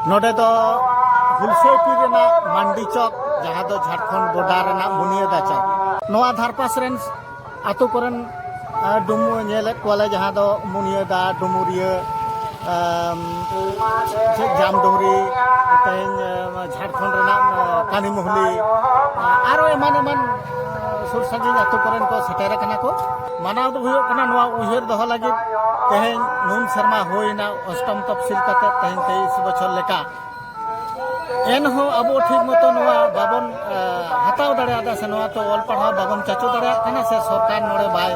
नोडे दो हुलसेटी रेना मंडी चौक जहाँ दो झारखंड बॉर्डर रेना मुनियादा चौक नोआ धारपास रेन आतु करन डुमु नेले कोले जहाँ दो मुनियादा डुमुरिया जामडुंगरी तेन झारखंड रेना कानी मुहली आरो एमान एमान सुर संगिन आतु करन को सेटेर कना को मानाव दो हुयो कना नोआ उहेर दहो लागि तेहेन नुन शर्मा होइना अष्टम तफसिल कते तेहेन 23 बछर लेका एनहो अब ठीक मतो नोआ बाबन हताव दाड़ा से नोआ तो ऑल पढ़ा बाबन चाचो दाड़ा कना से सरकार नोड़े बाय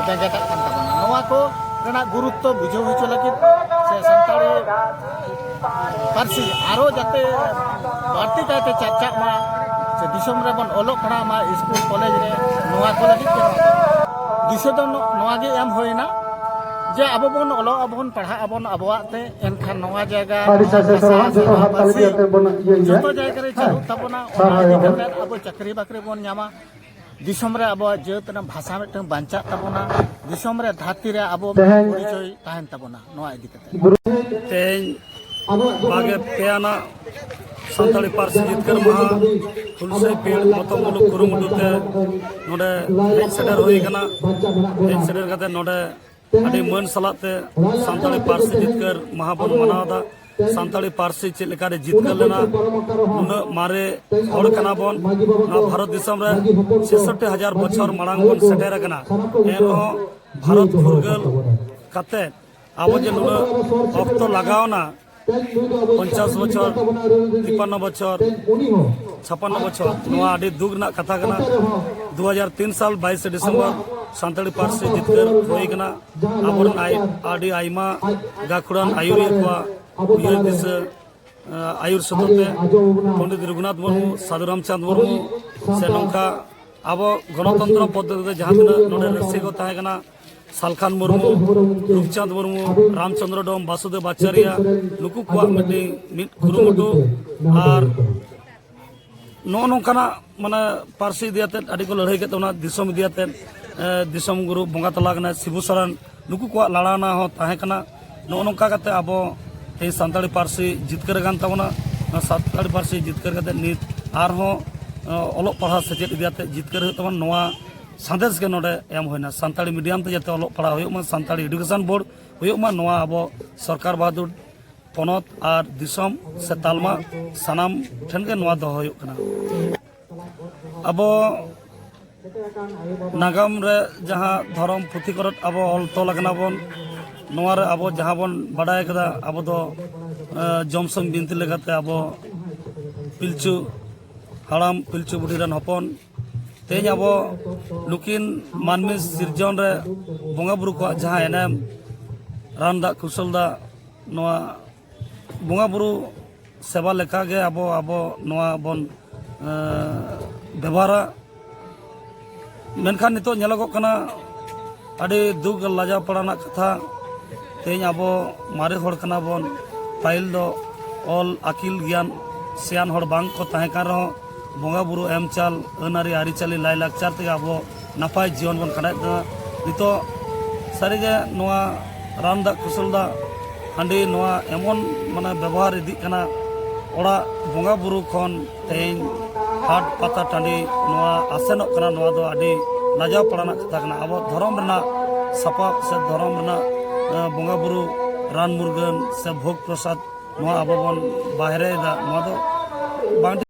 बेंगेटा कान ताबना नोआ को रेना गुरुत्व बुझो होचो लगी से संताड़ी पारसी आरो जाते बाड़ती कायते चर्चा मा से दिसम रे बन ओलो पढ़ा मा स्कूल कॉलेज रे नोआ को लगी दिसे दो नोआ गे एम होइना जे अब बन ओलो अबन पढ़ा अबन अबवाते एनखान नोआ जगह जो जगह रे चालू तबना अब चाकरी बाकरी बन नामा दिसम रे अब जेतना भाषा मिटन बांचा तबना दिसम रे धाती रे अब परिचय ताहन तबना नोआ इदी कते तेन बागे पेयाना सानताली पारसी जितकर महा हुलसे पेड़ मतो मुलुक कुरुमुटुते नोडे सेटर होई कना सेटर कते नोडे अभी मन सलाते सानताली पारसी जितकर महाबन मनादा सानताली पारसी चेलेकारे जितकर लेना उन मारे हड़ कना बन ना भारत दिसम रे 66,000 बछर मांग बन सेटेर कना एनो भारत फुरगल कते आबो जे नुन अक्त लगावना 50 बछर 53 बछर 56 बछर नोआ आडी दुग ना कथा कना 2003 साल 22 दिसंबर सानताली पारसी जितकर होई कना आबर आडी आइमा गाखुड़ान आयुरिया को उयर दिस आयुर सतते पंडित रघुनाथ मुर्मू साधु रामचंद मुर्मू से नौका अब गणतंत्र पद्धति जहाँ नोडे रसी को ताहे कना सालखान मुर्मू रूपचंद मुर्मू रामचंद्र डोम वासुदेव आचार्य नुकु को मिट कुरुमुटु और नो नौकाना माने पारसी दियाते आडी को लड़ाई के तोना दिसम दियाते दिसम गुरु बंगा तलागना शिबु सरन नुकु को लड़ाना हो ताहे कना नो नौका कते आबो ए सानताली पारसी जितकर गान तबना सानताली पारसी जितकर कते नित आर हो ओलो पढ़ा सेचेत दियाते जितकर तबन नोआ संदेश के नोडे एम होइना सानताली मीडियम ते जते ओलो पढ़ा होयो मा सानताली एजुकेशन बोर्ड होयो मा नोआ आबो सरकार बहादुर पनत और दिसम से तालमा सानाम ठन के नोआ दो होयो कना आबो नागाम रे जहाँ धर्म पुथि करत आबो ऑल तोल कना बन नोआ रे आबो जहाँ बन बडाय कदा आबो दो जमसंग बिनती लगाते आबो पिलचु हाड़ाम पिलचु बुढ़ी रन हपन तेज अब नुकिन मानमी सिरजन रे बंगा बुरु को जहाँ एनेम रानदा कुशलदा नोआ बंगा बुरु सेवा लेखा गे अब नोआ बन व्यवहारा मेनखान नितो नेलोगो कना अड़ी दुख लाजा पड़ाना कथा तेज अब मारे हड़ कना बन पाइल दो ऑल आकिल ज्ञान सियान हड़ बांग को ताहे कान रहो बंगा बुरु एम चाल अनारी आरिचाली लाई लाकचार ते अब नपाय जीवन बन खाड़ा नितो सारीगे नोआ रानदा कुशलदा हांडी नोआ एमन माने व्यवहार इदी कना ओड़ा बंगा बुरु खन तेज हाट पाता टांडी नोआ आसेनक कना नोआ दो आडी लाजा पड़ाना कथा कना अब धर्म रना सपाप से धर्म रना बंगा बुरु रान मुर्गन से भोग प्रसाद नोआ अब बन बाहरे दा नोआ दो बांग